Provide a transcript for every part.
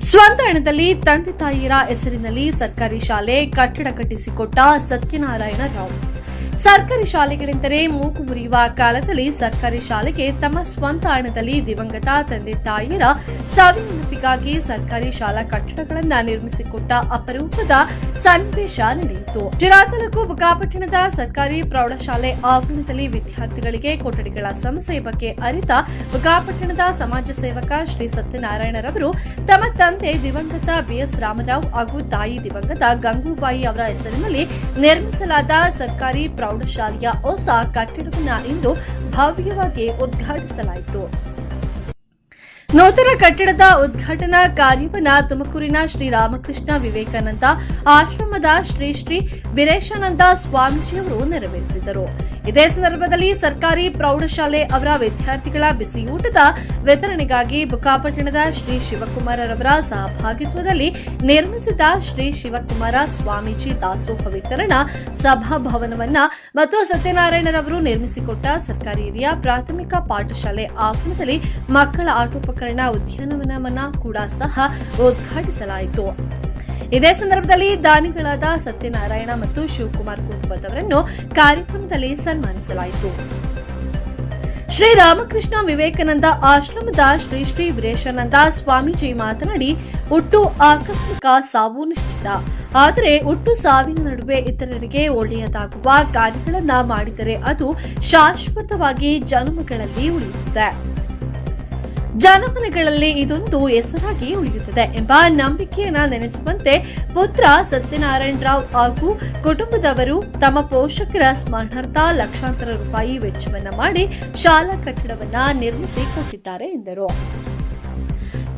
ಸ್ವಂತ ಹಣದಲ್ಲಿ ತಂದೆ ತಾಯಿಯರ ಹೆಸರಿನಲ್ಲಿ ಸರ್ಕಾರಿ ಶಾಲೆ ಕಟ್ಟಡ ಕಟ್ಟಿಸಿಕೊಟ್ಟ ಸತ್ಯನಾರಾಯಣ ರಾವ್. ಸರ್ಕಾರಿ ಶಾಲೆಗಳೆಂದರೆ ಮೂಗು ಮುರಿಯುವ ಕಾಲದಲ್ಲಿ ಸರ್ಕಾರಿ ಶಾಲೆಗೆ ತಮ್ಮ ಸ್ವಂತ ಹಣದಲ್ಲಿ ದಿವಂಗತ ತಂದೆ ತಾಯಿಯರ ಸಾವಿನ ನೆನಪಿಗಾಗಿ ಸರ್ಕಾರಿ ಶಾಲಾ ಕಟ್ಟಡಗಳನ್ನು ನಿರ್ಮಿಸಿಕೊಟ್ಟ ಅಪರೂಪದ ಸನ್ನಿವೇಶ ನಡೆಯಿತು. ಶಿರಾ ತಾಲೂಕು ಬುಕ್ಕಾಪಟ್ಟಣದ ಸರ್ಕಾರಿ ಪ್ರೌಢಶಾಲೆ ಆವರಣದಲ್ಲಿ ವಿದ್ಯಾರ್ಥಿಗಳಿಗೆ ಕೊಠಡಿಗಳ ಸಮಸ್ಯೆ ಬಗ್ಗೆ ಅರಿತ ಬುಕ್ಕಾಪಟ್ಟಣದ ಸಮಾಜ ಸೇವಕ ಶ್ರೀ ಸತ್ಯನಾರಾಯಣರವರು ತಮ್ಮ ತಂದೆ ದಿವಂಗತ ಬಿಎಸ್ ರಾಮರಾವ್ ಹಾಗೂ ತಾಯಿ ದಿವಂಗತ ಗಂಗೂಬಾಯಿ ಅವರ ಹೆಸರಿನಲ್ಲಿ ನಿರ್ಮಿಸಲಾದ ಸರ್ಕಾರಿ ಪ್ರೌಢಶಾಲೆಯ ಹೊಸ ಕಟ್ಟಡವನ್ನು ಇಂದು ಭವ್ಯವಾಗಿ ಉದ್ಘಾಟಿಸಲಾಯಿತು. ನೂತನ ಕಟ್ಟಡದ ಉದ್ಘಾಟನಾ ಕಾರ್ಯವನ್ನು ತುಮಕೂರಿನ ಶ್ರೀ ರಾಮಕೃಷ್ಣ ವಿವೇಕಾನಂದ ಆಶ್ರಮದ ಶ್ರೀ ಶ್ರೀ ವೀರೇಶಾನಂದ ಸ್ವಾಮೀಜಿಯವರು ನೆರವೇರಿಸಿದರು. ಇದೇ ಸಂದರ್ಭದಲ್ಲಿ ಸರ್ಕಾರಿ ಪ್ರೌಢಶಾಲೆ ಅವರ ವಿದ್ಯಾರ್ಥಿಗಳ ಬಿಸಿಯೂಟದ ವಿತರಣೆಗಾಗಿ ಬುಕ್ಕಾಪಟ್ಟಣದ ಶ್ರೀ ಶಿವಕುಮಾರರವರ ಸಹಭಾಗಿತ್ವದಲ್ಲಿ ನಿರ್ಮಿಸಿದ ಶ್ರೀ ಶಿವಕುಮಾರ ಸ್ವಾಮೀಜಿ ದಾಸೋಹ ವಿತರಣಾ ಸಭಾಭವನವನ್ನು ಮತ್ತು ಸತ್ಯನಾರಾಯಣರವರು ನಿರ್ಮಿಸಿಕೊಟ್ಟ ಸರ್ಕಾರಿ ಹಿರಿಯ ಪ್ರಾಥಮಿಕ ಪಾಠಶಾಲೆ ಆವರಣದಲ್ಲಿ ಮಕ್ಕಳ ಆಟೋಪಕರಣ ಉದ್ಯಾನವನವನ್ನು ಕೂಡ ಸಹ ಉದ್ಘಾಟಿಸಲಾಯಿತು. ಇದೇ ಸಂದರ್ಭದಲ್ಲಿ ದಾನಿಗಳಾದ ಸತ್ಯನಾರಾಯಣ ಮತ್ತು ಶಿವಕುಮಾರ್ ಕುಟುಂಬದವರನ್ನು ಕಾರ್ಯಕ್ರಮದಲ್ಲಿ ಸನ್ಮಾನಿಸಲಾಯಿತು. ಶ್ರೀ ರಾಮಕೃಷ್ಣ ವಿವೇಕಾನಂದ ಆಶ್ರಮದ ಶ್ರೀ ಶ್ರೀ ವೀರೇಶಾನಂದ ಸ್ವಾಮೀಜಿ ಮಾತನಾಡಿ, ಹುಟ್ಟು ಆಕಸ್ಮಿಕ, ಸಾವು ನಿಶ್ಚಿತ. ಆದರೆ ಹುಟ್ಟು ಸಾವಿನ ನಡುವೆ ಇತರರಿಗೆ ಒಳ್ಳೆಯದಾಗುವ ಕಾರ್ಯಗಳನ್ನು ಮಾಡಿದರೆ ಅದು ಶಾಶ್ವತವಾಗಿ ಜನ್ಮಗಳಲ್ಲಿ ಉಳಿಯುತ್ತದೆ. ಜನಮನಗಳಲ್ಲಿ ಇದೊಂದು ಹೆಸರಾಗಿ ಉಳಿಯುತ್ತದೆ ಎಂಬ ನಂಬಿಕೆಯನ್ನ ನೆನೆಸುವಂತೆ ಪುತ್ರ ಸತ್ಯನಾರಾಯಣ ರಾವ್ ಹಾಗೂ ಕುಟುಂಬದವರು ತಮ್ಮ ಪೋಷಕರ ಸ್ಮರಣಾರ್ಥ ಲಕ್ಷಾಂತರ ರೂಪಾಯಿ ವೆಚ್ಚವನ್ನ ಮಾಡಿ ಶಾಲಾ ಕಟ್ಟಡವನ್ನ ನಿರ್ಮಿಸಿ ಕೊಟ್ಟಿದ್ದಾರೆ ಎಂದರು.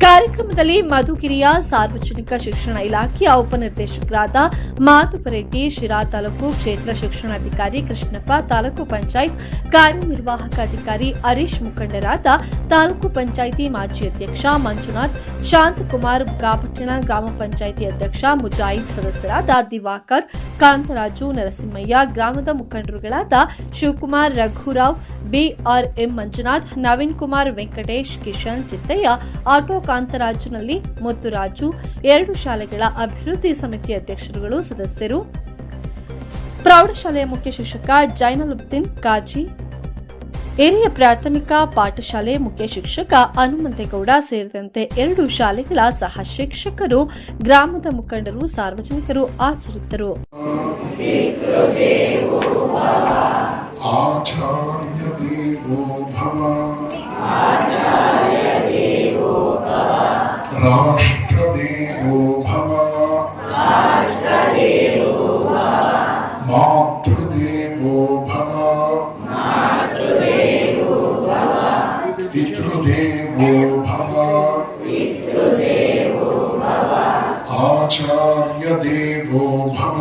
ಕಾರ್ಯಕ್ರಮದಲ್ಲಿ ಮಧುಗಿರಿಯ ಸಾರ್ವಜನಿಕ ಶಿಕ್ಷಣ ಇಲಾಖೆಯ ಉಪನಿರ್ದೇಶಕರಾದ ಮಾಧುಪರೆಡ್ಡಿ, ಶಿರಾ ತಾಲೂಕು ಕ್ಷೇತ್ರ ಶಿಕ್ಷಣಾಧಿಕಾರಿ ಕೃಷ್ಣಪ್ಪ, ತಾಲೂಕು ಪಂಚಾಯತ್ ಕಾರ್ಯನಿರ್ವಾಹಕ ಅಧಿಕಾರಿ ಹರೀಶ್, ಮುಖಂಡರಾದ ತಾಲೂಕು ಪಂಚಾಯಿತಿ ಮಾಜಿ ಅಧ್ಯಕ್ಷ ಮಂಜುನಾಥ್, ಶಾಂತಕುಮಾರ್, ಬುಕ್ಕಾಪಟ್ಟಣ ಗ್ರಾಮ ಪಂಚಾಯಿತಿ ಅಧ್ಯಕ್ಷ ಮುಜಾಹಿದ್, ಸದಸ್ಯರಾದ ದಿವಾಕರ್, ಕಾಂತರಾಜು, ನರಸಿಂಹಯ್ಯ, ಗ್ರಾಮದ ಮುಖಂಡರುಗಳಾದ ಶಿವಕುಮಾರ್, ರಘುರಾವ್, ಬಿಆರ್ಎಂ ಮಂಜುನಾಥ್, ನವೀನ್ ಕುಮಾರ್, ವೆಂಕಟೇಶ್, ಕಿಶನ್, ಚಿತ್ತಯ್ಯ, ಆಟೋ ಕಾಂತರಾಜುನಲ್ಲಿ ಮುತ್ತುರಾಜು, 2 ಶಾಲೆಗಳ ಅಭಿವೃದ್ಧಿ ಸಮಿತಿ ಅಧ್ಯಕ್ಷರುಗಳು, ಸದಸ್ಯರು, ಪ್ರೌಢಶಾಲೆಯ ಮುಖ್ಯ ಶಿಕ್ಷಕ ಜೈನಲುಬ್ದೀನ್ ಕಾಜಿ, ಹಿರಿಯ ಪ್ರಾಥಮಿಕ ಪಾಠಶಾಲೆ ಮುಖ್ಯ ಶಿಕ್ಷಕ ಹನುಮಂತೇಗೌಡ ಸೇರಿದಂತೆ 2 ಶಾಲೆಗಳ ಸಹ ಶಿಕ್ಷಕರು, ಗ್ರಾಮದ ಮುಖಂಡರು, ಸಾರ್ವಜನಿಕರು ಹಾಜರಿದ್ದರು. राष्ट्रदेवो भव मातृदेवो भव पितृदेवो भव आचार्यदेवो भव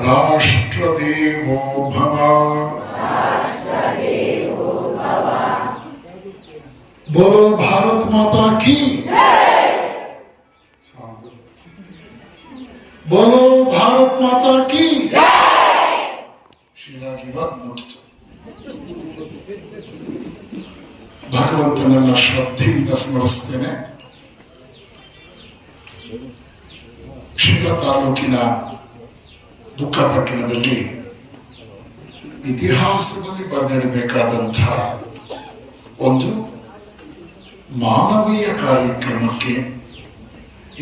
राष्ट्रदेवो भव बोलो भारत माता की, बोलो भारत माता की. ಶ್ರೀರಾಗಿ ಮುಟ್ಟಿತು. ಭಗವಂತನನ್ನ ಶ್ರದ್ಧೆಯಿಂದ ಸ್ಮರಿಸ್ತೇನೆ. ಶಿರಾ ತಾಲೂಕಿನ ಬುಕ್ಕಾಪಟ್ಟಣದಲ್ಲಿ ಇತಿಹಾಸದಲ್ಲಿ ಬರೆದಿಡಬೇಕಾದಂತಹ ಒಂದು ಮಾನವೀಯ ಕಾರ್ಯಕ್ರಮಕ್ಕೆ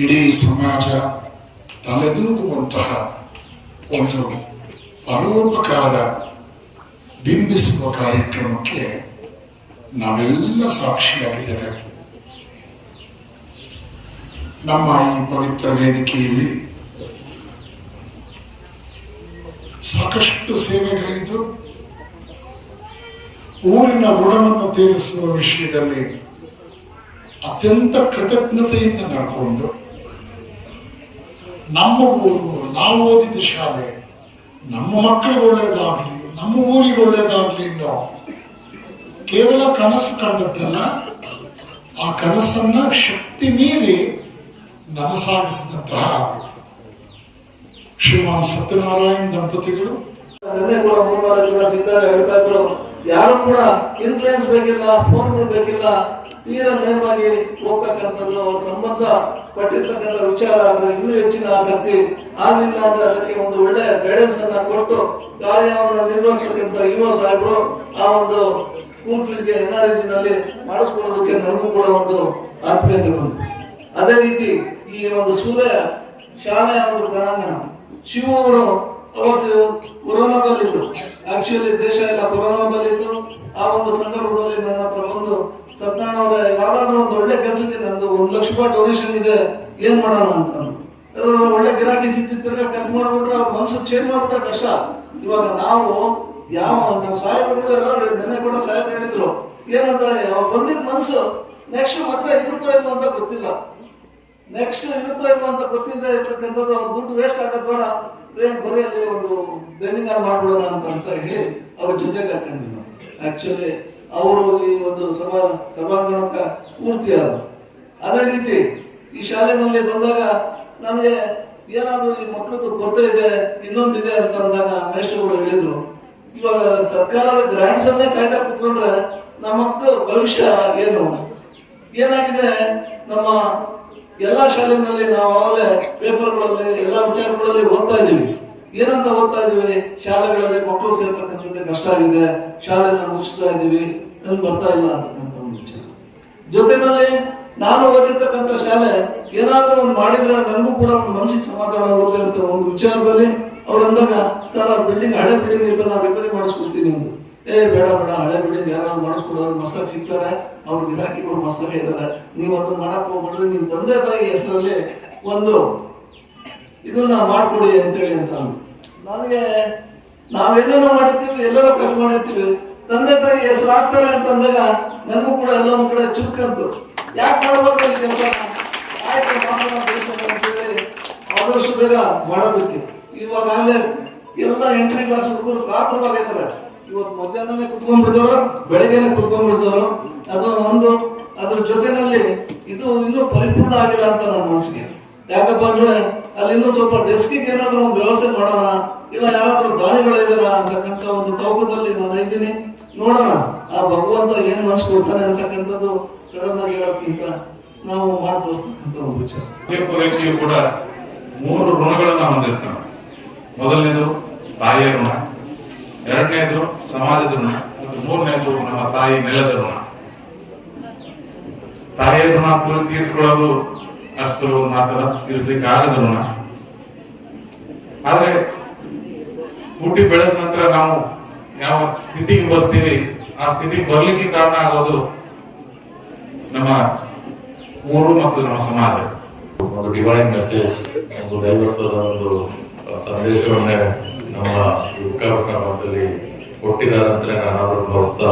ಇಡೀ ಸಮಾಜ ತಲೆದೂಗುವಂತಹ ಒಂದು ಪರೋಪಕಾರ ಬಿಂಬಿಸುವ ಕಾರ್ಯಕ್ರಮಕ್ಕೆ ನಾವೆಲ್ಲ ಸಾಕ್ಷಿಯಾಗಿದ್ದೇವೆ. ನಮ್ಮ ಈ ಪವಿತ್ರ ವೇದಿಕೆಯಲ್ಲಿ ಸಾಕಷ್ಟು ಸೇವೆಗಳಿದ್ದು ಊರಿನ ಋಣವನ್ನು ತೀರಿಸುವ ವಿಷಯದಲ್ಲಿ ಅತ್ಯಂತ ಕೃತಜ್ಞತೆಯಿಂದ ನಡ್ಕೊಂಡು ನಮ್ಮ ಊರು, ನಾವು ಓದಿದ ಶಾಲೆ, ನಮ್ಮ ಮಕ್ಕಳಿಗೆ ಒಳ್ಳೇದಾಗ್ಲಿ, ನಮ್ಮ ಊರಿಗೆ ಒಳ್ಳೇದಾಗ್ಲಿ ಅನ್ನೋ ಕೇವಲ ಕನಸು ಕಂಡದ್ದಲ್ಲ, ಆ ಕನಸನ್ನ ಶಕ್ತಿ ಮೀರಿ ನನಸಾಗಿಸಿದಂತಹ ಶ್ರೀಮಾನ್ ಸತ್ಯನಾರಾಯಣ ದಂಪತಿಗಳು ನಿನ್ನೆ ಕೂಡ 3-4 ಜನ ಸಿಗ್ತಾರೆ ಹೇಳ್ತಾ ಇದ್ರು. ಯಾರು ಕೂಡ ಇನ್ಫ್ಲೂಯೆನ್ಸ್ ಬೇಕಿಲ್ಲ, ಫೋನ್ ಬೇಕಿಲ್ಲ, ತೀರಾ ನೇರವಾಗಿ ಹೋಗ್ತಕ್ಕಂಥದ್ದು, ಅವ್ರ ಸಂಬಂಧ ಪಟ್ಟಿರ್ತಕ್ಕಂಥ ವಿಚಾರ ಆದ್ರೆ ಇನ್ನೂ ಹೆಚ್ಚಿನ ಆಸಕ್ತಿ ಆಗಲಿಲ್ಲ ಅಂದ್ರೆ ಅದಕ್ಕೆ ಒಂದು ಒಳ್ಳೆ ಗೈಡೆನ್ಸ್ ಅನ್ನ ಕೊಟ್ಟು ಕಾರ್ಯವನ್ನು ನಿರ್ವಹಿಸತಕ್ಕಂಥ ಯುವ ಸಾಹೇಬರು ಆ ಒಂದು ಸ್ಕೂಲ್ ಫೀಲ್ಡ್ಗೆ NRG ನಲ್ಲಿ ಮಾಡಿಸ್ಕೊಡೋದಕ್ಕೆ ನನಗೂ ಕೂಡ ಒಂದು ಆತ್ಮೀಯತೆ ಬಂತು. ಅದೇ ರೀತಿ ಈ ಒಂದು ಶಾಲೆಯ ಒಂದು ಪ್ರಾಂಗಣ ಶಿವು ಅವರು ಅವತ್ತು ಕೊರೋನಾದಲ್ಲಿದ್ದು, ಆಕ್ಚುಲಿ ದೇಶ ಎಲ್ಲ ಕೊರೋನಾದಲ್ಲಿದ್ದು, ಆ ಒಂದು ಸಂದರ್ಭದಲ್ಲಿ ನನ್ನ ಹತ್ರ ಬಂದು ಸತ್ಯನಾರಾಯಣ ಅವರೇ ಯಾವ್ದಾದ್ರು ಒಂದು ಒಳ್ಳೆ ಕೆಲಸಕ್ಕೆ ನಂದು 1 ಲಕ್ಷ ರೂಪಾಯಿ ಡೊನೇಷನ್ ಇದೆ, ಏನ್ ಮಾಡೋಣ ಅಂತ. ಒಳ್ಳೆ ಗಿರಾಕಿ ಸಿಕ್ತಿ ತಿರ್ಗಾ ಖರ್ಚು ಮಾಡ್ಬಿಟ್ರೆ ಅವ್ರ ಮನಸ್ಸು ಚೇಂಜ್ ಮಾಡ್ಬಿಟ್ರೆ ಕಷ್ಟ. ಇವಾಗ ನಾವು ನಮ್ಮ ಸಾಹೇಬರು ಎಲ್ಲರೂ ನೆನ್ನೆ ಕೂಡ ಸಾಹೇಬ್ ಹೇಳಿದ್ರು ಏನಂತ ಹೇಳಿ, ಅವಾಗ ಬಂದಿದ್ದ ಮನಸ್ಸು ನೆಕ್ಸ್ಟ್ ಮತ್ತೆ ಇರುತ್ತೋ ಇಲ್ವೋ ಅಂತ ಗೊತ್ತಿಲ್ಲ, ನೆಕ್ಸ್ಟ್ ಇರುತ್ತೋ ಇಲ್ವೋ ಅಂತ ಗೊತ್ತಿದ್ದೇ ಇರ್ತಕ್ಕಂಥದ್ದು ಅವ್ರ ದುಡ್ಡು ವೇಸ್ಟ್ ಆಗೋದು ಬೇಡ, ಬರೀ ಅಲ್ಲಿ ಒಂದು ಬೆನ್ನಿಂಗಾಲ್ ಮಾಡ್ಬಿಡೋಣ ಅಂತ ಹೇಳಿ ಅವ್ರ ಜೊತೆ ಕರ್ಕೊಂಡಿದ್ರು. ಆಕ್ಚುಲಿ ಅವರು ಈ ಒಂದು ಸಭಾಂಗಣಕ್ಕೆ ಸ್ಫೂರ್ತಿಯಾದರು. ಅದೇ ರೀತಿ ಈ ಶಾಲೆನಲ್ಲಿ ಬಂದಾಗ ನನಗೆ ಏನಾದ್ರು ಈ ಮಕ್ಕಳದ್ದು ಕೊರತೆ ಇದೆ, ಇನ್ನೊಂದಿದೆ ಅಂತ ಅಂದಾಗ ಮೇಷ್ಟ್ರುಗಳು ಹೇಳಿದ್ರು, ಇವಾಗ ಸರ್ಕಾರದ ಗ್ರಾಂಟ್ಸ್ ಅನ್ನೇ ಕಾಯ್ತಾ ಕುತ್ಕೊಂಡ್ರೆ ನಮ್ಮ ಮಕ್ಕಳು ಭವಿಷ್ಯ ಏನಾಗಿದೆ. ನಮ್ಮ ಎಲ್ಲಾ ಶಾಲೆನಲ್ಲಿ ನಾವು ಆವಾಗಲೇ ಪೇಪರ್ಗಳಲ್ಲಿ ಎಲ್ಲಾ ವಿಚಾರಗಳಲ್ಲಿ ಓದ್ತಾ ಇದೀವಿ. ಏನಂತ ಓದ್ತಾ ಇದೀವಿ, ಶಾಲೆಗಳಲ್ಲಿ ಮಕ್ಕಳು ಸೇರ್ತಕ್ಕಂಥದ್ದು ಕಷ್ಟ ಆಗಿದೆ, ಶಾಲೆನ ಮುಗಿಸ್ತಾ ಇದೀವಿ, ನಮ್ಗೆ ಬರ್ತಾ ಇಲ್ಲ ಅಂತಕ್ಕಂಥ ಒಂದು ವಿಚಾರ. ಜೊತೆನಲ್ಲಿ ನಾನು ಓದಿರ್ತಕ್ಕಂಥ ಶಾಲೆ ಏನಾದ್ರೂ ಒಂದು ಮಾಡಿದ್ರೆ ನನಗೂ ಕೂಡ ಒಂದು ಮನಸ್ಸಿಗೆ ಸಮಾಧಾನ ಆಗುತ್ತೆ ಅಂತ ಒಂದು ವಿಚಾರದಲ್ಲಿ ಅವ್ರು ಅಂದಾಗ, ಸರ್ ಆ ಬಿಲ್ಡಿಂಗ್ ಹಳೆ ಬಿಲ್ಡಿಂಗ್ ಇತ್ತು, ನಾವು ರಿಪೇರಿ ಮಾಡಿಸ್ಕೊಡ್ತೀನಿ ಅಂತ. ಬೇಡ ಹಳೆ ಬಿಲ್ಡಿಂಗ್ ಯಾರು ಮಾಡಿಸ್ಕೊಡೋರು ಮಸ್ತಾಗಿ ಸಿಗ್ತಾರೆ, ಅವ್ರ ಗಿರಾಕಿಗಳು ಮಸ್ತಾಗೆ ಇದ್ದಾರೆ, ನೀವು ಅದನ್ನ ಮಾಡಕ್ ಹೋಗ್ಬಿಡ್ರಿ, ನಿಮ್ ತಂದೆ ತಾಯಿ ಹೆಸರಲ್ಲಿ ಒಂದು ಇದನ್ನ ಮಾಡ್ಕೊಡಿ ಅಂತೇಳಿ ಅಂತ. ನನಗೆ ನಾವೇನೇನೋ ಮಾಡಿರ್ತೀವಿ, ಎಲ್ಲರೂ ಖರ್ಚು ಮಾಡಿರ್ತೀವಿ, ತಂದೆ ತಾಯಿ ಹೆಸರು ಆಗ್ತಾರೆ ಅಂತ ಅಂದಾಗ ನನಗೂ ಕೂಡ ಎಲ್ಲ ಒಂದ್ ಕಡೆ ಚುಕ್ಕಂತು, ಯಾಕೆ ಮಾಡಬಾರ್ದು ಕೆಲಸ, ಆಯ್ತು ಅಂತೇಳಿ ಆದಷ್ಟು ಬೇಗ ಮಾಡೋದಕ್ಕೆ. ಇವಾಗಲೇ ಎಲ್ಲ ಎಂಟ್ರಿ ಕ್ಲಾಸ್ ಹುಡುಗರು ಕಾತರವಾಗಿದ್ದಾರೆ. ಇವತ್ತು ಮಧ್ಯಾಹ್ನನೇ ಕುತ್ಕೊಂಡ್ಬಿಡ್ತಾರೋ, ಬೆಳಗ್ಗೆನೆ ಕುತ್ಕೊಂಡ್ಬಿಡ್ತಾರೋ, ಅದು ಒಂದು. ಅದ್ರ ಜೊತೆನಲ್ಲಿ ಇದು ಇನ್ನೂ ಪರಿಪೂರ್ಣ ಆಗಿಲ್ಲ ಅಂತ ನನ್ನ ಮನಸ್ಸಿಗೆ. ಯಾಕಪ್ಪ ಅಂದ್ರೆ ಅಲ್ಲಿ ಇನ್ನೂ ಸ್ವಲ್ಪ ಡೆಸ್ಕಿಗೆ ಏನಾದ್ರು ಒಂದು ವ್ಯವಸ್ಥೆ ಮಾಡೋಣ, ಇಲ್ಲ ಯಾರಾದ್ರೂ ದಾನಿಗಳಿದಾರ ಅಂತಕ್ಕಂಥ ಒಂದು ತೌಕದಲ್ಲಿ ನಾನು ಇದ್ದೀನಿ. ನೋಡೋಣ ಆ ಭಗವಂತ ಏನ್ ಮನಸ್ಸು ಕೊಡ್ತಾನೆ ಅಂತಕ್ಕಂಥದ್ದು ಸಡನ್ ಆಗಿ ಹೇಳೋಕ್ಕಿಂತ ನಾವು ಮಾಡ್ತಕ್ಕಂಥ ಒಂದು ವಿಚಾರ. ವ್ಯಕ್ತಿಯು ಕೂಡ 3 ಋಣಗಳನ್ನ ಹೊಂದಿರ್ತಾನೆ. ಮೊದಲನೇದು ತಾಯಿಯ ಋಣ, ಎರಡನೇದು ಸಮಾಜದ ಋಣ, ಮತ್ತು 3ನೇದು ನಮ್ಮ ತಾಯಿ ನೆಲದ ಋಣ. ತಾಯಿಯ ಋಣ ತೀರಿಸಿಕೊಳ್ಳೋದು ಅಷ್ಟು ಮಾತ್ರ ತೀರಿಸಲಿಕ್ಕೆ ಆಗದ ಋಣ. ಆದ್ರೆ ಹುಟ್ಟಿ ಬೆಳೆದ ನಂತರ ನಾವು ಯಾವ ಸ್ಥಿತಿಗೆ ಬರ್ತೀವಿ, ಆ ಸ್ಥಿತಿಗೆ ಬರ್ಲಿಕ್ಕೆ ಕಾರಣ ಆಗೋದು ನಮ್ಮ ಊರು ಮತ್ತು ನಮ್ಮ ಸಮಾಜ. ಒಂದು ಡಿವೈನ್ ಮೆಸೇಜ್, ಒಂದು ದೈವತ್ವದ ಒಂದು ಸಂದೇಶವನ್ನೇ ನಮ್ಮ ಉಪಕ್ರಮದಲ್ಲಿ ಕೊಟ್ಟಿದ್ದಾರೆ ಅಂತ ನಾನು ಭಾವಿಸ್ತಾ,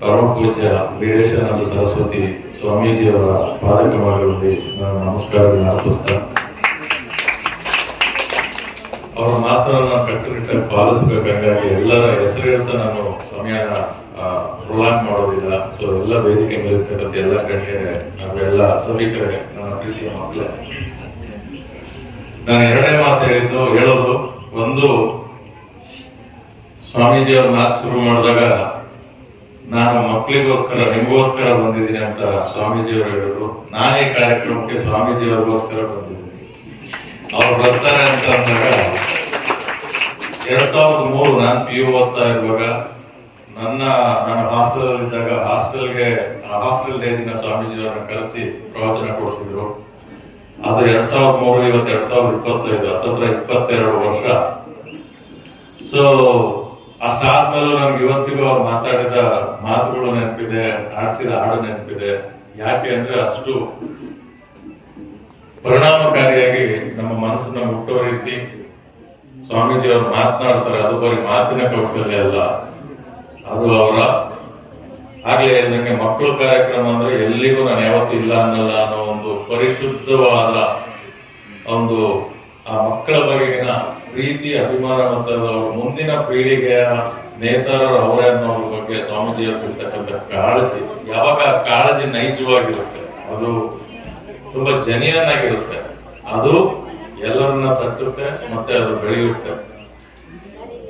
ಪರಮ ಪೂಜ್ಯ ವೀರೇಶಾನಂದ ಸರಸ್ವತಿ ಸ್ವಾಮೀಜಿಯವರ ಪಾದಕಮಲಗಳಲ್ಲಿ ನಾನು ನಮಸ್ಕಾರಗಳನ್ನು ಅರ್ಪಿಸ್ತಾ, ಅವರ ಮಾತನ್ನ ಕಟ್ಟುನಿಟ್ಟಾಗಿ ಪಾಲಿಸಬೇಕಾಗಿ ಎಲ್ಲರ ಹೆಸರು ಹೇಳ್ತಾ ನಾನು ಸಮಯನ ಪ್ರೊಲಾಂಗ್ ಮಾಡೋದಿಲ್ಲ. ಸೊ ಎಲ್ಲ ವೇದಿಕೆ ಮೇಲಿರ್ತಕ್ಕಂಥ ಎಲ್ಲ ಗಣ್ಯರೇ, ನಾವೆಲ್ಲ ಸಭಿಕರೇ, ನನ್ನ ಪ್ರೀತಿಯ ಮಕ್ಕಳೇ, ನಾನು 2ನೇ ಮಾತು ಹೇಳೋದು ಒಂದು, ಸ್ವಾಮೀಜಿಯವ್ರ ಮಾತು ಶುರು ಮಾಡಿದಾಗ ನಾನು ಮಕ್ಕಳಿಗೋಸ್ಕರ ನಿಮಗೋಸ್ಕರ ಬಂದಿದ್ದೀನಿ ಅಂತ ಸ್ವಾಮೀಜಿಯವರು ಹೇಳಿದ್ರು. ನಾನೇ ಕಾರ್ಯಕ್ರಮಕ್ಕೆ ಸ್ವಾಮೀಜಿಯವ್ರಿಗೋಸ್ಕರ ಬಂದಿದ್ದೀನಿ. ಅವ್ರು ಬರ್ತಾರೆ ಅಂತ ಅಂದಾಗ 2003 ನಾನು PU ಓದ್ತಾ ಇರುವಾಗ ನಾನು ಹಾಸ್ಟೆಲ್ ಅಲ್ಲಿ ಇದ್ದಾಗ ಹಾಸ್ಟೆಲ್ ಡೇ ದಿನ ಸ್ವಾಮೀಜಿಯವರನ್ನ ಕರೆಸಿ ಪ್ರವಚನ ಕೊಡಿಸಿದ್ರು. ಅದು 2003, ಇವತ್ತು 2025, ಹತ್ತತ್ರ 22 ವರ್ಷ. ಸೊ ಅಷ್ಟಾದ್ಮೇಲೂ ನಮ್ಗೆ ಇವತ್ತಿಗೂ ಅವ್ರು ಮಾತಾಡಿದ ಮಾತುಗಳು ನೆನಪಿದೆ, ಆಡಿಸಿದ ಹಾಡು ನೆನಪಿದೆ. ಯಾಕೆ ಅಂದ್ರೆ ಅಷ್ಟು ಪರಿಣಾಮಕಾರಿಯಾಗಿ ನಮ್ಮ ಮನಸ್ಸನ್ನ ಮುಟ್ಟೋ ರೀತಿ ಸ್ವಾಮೀಜಿ ಅವರು ಮಾತನಾಡ್ತಾರೆ. ಅದು ಬರೀ ಮಾತಿನ ಕೌಶಲ್ಯ ಅಲ್ಲ, ಅದು ಅವರ ಆಗ್ಲೇ ನನಗೆ ಮಕ್ಕಳ ಕಾರ್ಯಕ್ರಮ ಅಂದ್ರೆ ಎಲ್ಲಿಗೂ ನಾನು ಯಾವತ್ತೂ ಇಲ್ಲ ಅನ್ನಲ್ಲ ಅನ್ನೋ ಒಂದು ಪರಿಶುದ್ಧವಾದ ಒಂದು ಆ ಮಕ್ಕಳ ಬಗೆಗಿನ ಪ್ರೀತಿ, ಅಭಿಮಾನ ಮತ್ತು ಮುಂದಿನ ಪೀಳಿಗೆಯ ನೇತಾರರು ಅವರೇ ಅನ್ನೋದ್ರ ಬಗ್ಗೆ ಸ್ವಾಮೀಜಿಯವ್ರು ಇರ್ತಕ್ಕಂಥ ಕಾಳಜಿ, ಯಾವಾಗ ಕಾಳಜಿ ನೈಜವಾಗಿರುತ್ತೆ, ಅದು ತುಂಬಾ ಜೆನ್ಯೂನ್ ಆಗಿರುತ್ತೆ, ಅದು ಎಲ್ಲರನ್ನ ತಟ್ಟುತ್ತೆ ಮತ್ತೆ ಅದು ಬೆಳೆಯುತ್ತೆ.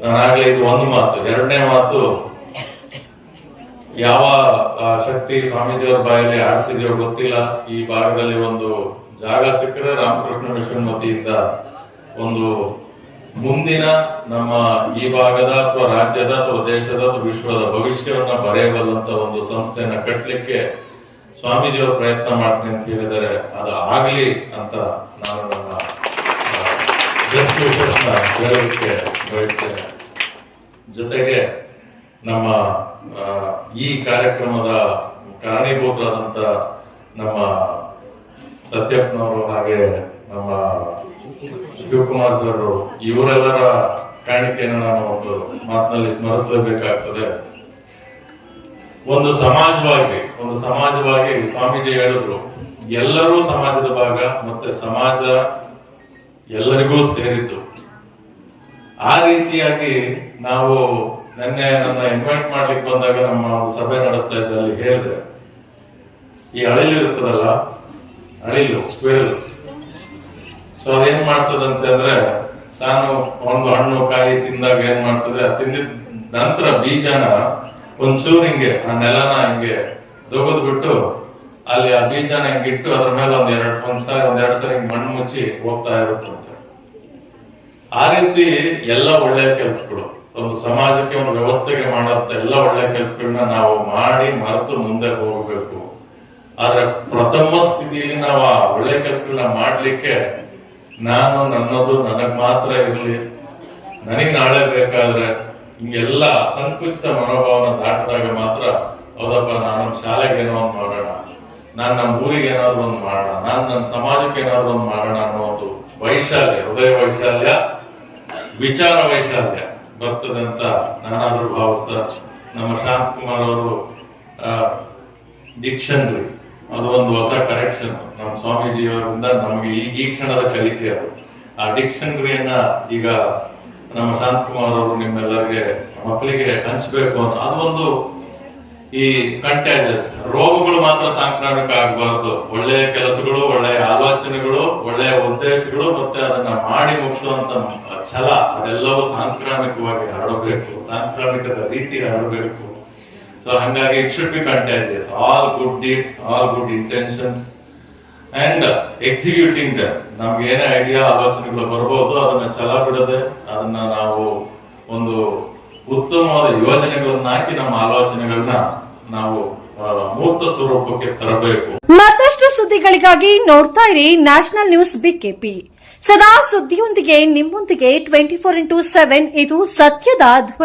ನಾನಾಗ್ಲೇ ಇದು ಒಂದು ಮಾತು. 2ನೇ ಮಾತು, ಯಾವ ಶಕ್ತಿ ಸ್ವಾಮೀಜಿಯವರ ಬಾಯಲ್ಲಿ ಆಡಿಸಿದೆಯೋ ಗೊತ್ತಿಲ್ಲ. ಈ ಭಾಗದಲ್ಲಿ ಒಂದು ಜಾಗ ಸಿಕ್ಕರೆ ರಾಮಕೃಷ್ಣ ಮಿಷನ್ ವತಿಯಿಂದ ಒಂದು ಮುಂದಿನ ನಮ್ಮ ಈ ಭಾಗದ ಅಥವಾ ರಾಜ್ಯದ ಅಥವಾ ದೇಶದ ಅಥವಾ ವಿಶ್ವದ ಭವಿಷ್ಯವನ್ನ ಬರೆಯಬಲ್ಲಂತ ಒಂದು ಸಂಸ್ಥೆಯನ್ನ ಕಟ್ಟಲಿಕ್ಕೆ ಸ್ವಾಮೀಜಿಯವರು ಪ್ರಯತ್ನ ಮಾಡ್ತೀನಿ ಅಂತ ಹೇಳಿದರೆ ಅದು ಆಗ್ಲಿ ಅಂತ ನಾನು ನನ್ನ ಬೆಸ್ಟ್ ವಿಷಸ್ನ ಹೇಳಲಿಕ್ಕೆ ಬಯಸ್ತೇನೆ. ಜೊತೆಗೆ ನಮ್ಮ ಈ ಕಾರ್ಯಕ್ರಮದ ಕಾರಣೀಭೂತರಾದಂತ ನಮ್ಮ ಸತ್ಯಪ್ಪನವರು ಹಾಗೆ ನಮ್ಮ ಶಿವಕುಮಾರ್ ಸರ್ ಇವರೆಲ್ಲರ ಕಾಣಿಕೆಯನ್ನು ನಾನು ಒಂದು ಮಾತಿನಲ್ಲಿ ಸ್ಮರಿಸಲೇಬೇಕಾಗ್ತದೆ. ಒಂದು ಸಮಾಜವಾಗಿ ಸ್ವಾಮೀಜಿ ಹೇಳಿದ್ರು, ಎಲ್ಲರೂ ಸಮಾಜದ ಭಾಗ ಮತ್ತೆ ಸಮಾಜ ಎಲ್ಲರಿಗೂ ಸೇರಿದ್ದು. ಆ ರೀತಿಯಾಗಿ ನಾವು ನನ್ನ ಇನ್ವೈಟ್ ಮಾಡ್ಲಿಕ್ಕೆ ಬಂದಾಗ ನಮ್ಮ ಒಂದು ಸಭೆ ನಡೆಸ್ತಾ ಇದ್ದಲ್ಲಿ ಹೇಳಿದೆ, ಈ ಅಳಿಲು ಇರ್ತದಲ್ಲ, ಅಳಿಲು ಸ್ಕ್ವೇರ್, ಸೊ ಅದೇನ್ ಮಾಡ್ತದಂತೆ ಅಂದ್ರೆ ತಾನು ಒಂದು ಹಣ್ಣು ಕಾಯಿ ತಿಂದಾಗ ಏನ್ ಮಾಡ್ತದೆ, ತಿಂದಿದ ನಂತರ ಬೀಜನ ಒಂಚೂರು ಹಿಂಗೆ ಆ ನೆಲನ ಹಿಂಗೆ ದೊಗದ್ ಬಿಟ್ಟು ಅಲ್ಲಿ ಆ ಬೀಜನ ಹಿಂಗಿಟ್ಟು ಅದ್ರ ಮೇಲೆ ಒಂದ್ ಸಾರಿ ಹಿಂಗ್ ಮಣ್ಣು ಮುಚ್ಚಿ ಹೋಗ್ತಾ ಇರುತ್ತಂತೆ. ಆ ರೀತಿ ಎಲ್ಲ ಒಳ್ಳೆಯ ಕೆಲ್ಸಗಳು, ಒಂದು ಸಮಾಜಕ್ಕೆ ಒಂದು ವ್ಯವಸ್ಥೆಗೆ ಮಾಡಂತ ಎಲ್ಲ ಒಳ್ಳೆಯ ಕೆಲ್ಸಗಳನ್ನ ನಾವು ಮಾಡಿ ಮರೆತು ಮುಂದೆ ಹೋಗಬೇಕು. ಆದ್ರೆ ಪ್ರಥಮ ಸ್ಥಿತಿಯಲ್ಲಿ ನಾವು ಆ ಒಳ್ಳೆಯ ಕೆಲ್ಸಗಳನ್ನ ಮಾಡ್ಲಿಕ್ಕೆ ನಾನು ನನ್ನದು ನನಗ್ ಮಾತ್ರ ಇರ್ಲಿ, ನನಗ್ ನಾಳೆ ಬೇಕಾದ್ರೆ ಹಿಂಗೆಲ್ಲ ಸಂಕುಚಿತ ಮನೋಭಾವನ ದಾಟಿದಾಗ ಮಾತ್ರ ಹೌದಪ್ಪ, ನಾನು ಶಾಲೆಗೆ ಏನೋ ಒಂದು ಮಾಡೋಣ, ನಾನ್ ನಮ್ಮ ಊರಿಗೆ ಏನಾದ್ರು ಒಂದು ಮಾಡೋಣ, ನಾನ್ ನನ್ನ ಸಮಾಜಕ್ಕೆ ಏನಾದ್ರು ಒಂದು ಮಾಡೋಣ ಅನ್ನೋ ಒಂದು ವೈಶಾಲ್ಯ, ಹೃದಯ ವೈಶಾಲ್ಯ, ವಿಚಾರ ವೈಶಾಲ್ಯ ಬರ್ತದೆ ಅಂತ ನಾನಾದ್ರೂ ಭಾವಿಸ್ತಾ, ನಮ್ಮ ಶಾಂತಕುಮಾರ್ ಅವರು ಡಿಕ್ಷನರಿ ಅದು ಒಂದು ಹೊಸ ಕರೆಕ್ಷನ್ ನಮ್ಮ ಸ್ವಾಮೀಜಿಯವರಿಂದ ನಮಗೆ ಈ ಕ್ಷಣದ ಕಲಿಕೆ. ಅದು ಆ ಡಿಕ್ಷನರಿಯನ್ನ ಈಗ ನಮ್ಮ ಶಾಂತಕುಮಾರ್ ಅವರು ನಿಮ್ಮೆಲ್ಲರಿಗೆ ಮಕ್ಕಳಿಗೆ ಹಂಚ್ಬೇಕು ಅಂತ. ಅದೊಂದು ಈ ಕಂಟ್ಯಾಜಿಯಸ್ ರೋಗಗಳು ಮಾತ್ರ ಸಾಂಕ್ರಾಮಿಕ ಆಗಬಾರ್ದು, ಒಳ್ಳೆಯ ಕೆಲಸಗಳು, ಒಳ್ಳೆಯ ಆಲೋಚನೆಗಳು, ಒಳ್ಳೆಯ ಉದ್ದೇಶಗಳು ಮತ್ತೆ ಅದನ್ನ ಮಾಡಿ ಮುಗಿಸುವಂತ ಛಲ ಅದೆಲ್ಲವೂ ಸಾಂಕ್ರಾಮಿಕವಾಗಿ ಹರಡಬೇಕು, ಸಾಂಕ್ರಾಮಿಕದ ರೀತಿ ಹರಡಬೇಕು. ಸೊ ಹಂಗಾಗಿ it should be contagious, all good deeds, all good intentions and executing them. ನಮ್ಗೆ ಏನೇ ಐಡಿಯಾ ಆಲೋಚನೆಗಳು ಬರ್ಬೋದು, ಅದನ್ನ ಛಲ ಬಿಡದೆ ಅದನ್ನ ನಾವು ಒಂದು ಉತ್ತಮವಾದ ಯೋಜನೆಗಳನ್ನ ಹಾಕಿ ನಮ್ಮ ಆಲೋಚನೆಗಳನ್ನ ನಾವು ಮೂರ್ತ ಸ್ವರೂಪಕ್ಕೆ ತರಬೇಕು. ಮತ್ತಷ್ಟು ಸುದ್ದಿಗಳಿಗಾಗಿ ನೋಡ್ತಾ ಇರಿ ನ್ಯಾಷನಲ್ ನ್ಯೂಸ್ ಬಿಕೆಪಿ. ಸದಾ ಸುದ್ದಿಯೊಂದಿಗೆ ನಿಮ್ಮೊಂದಿಗೆ 24x7 ಇದು ಸತ್ಯದ ಧ್ವನಿ.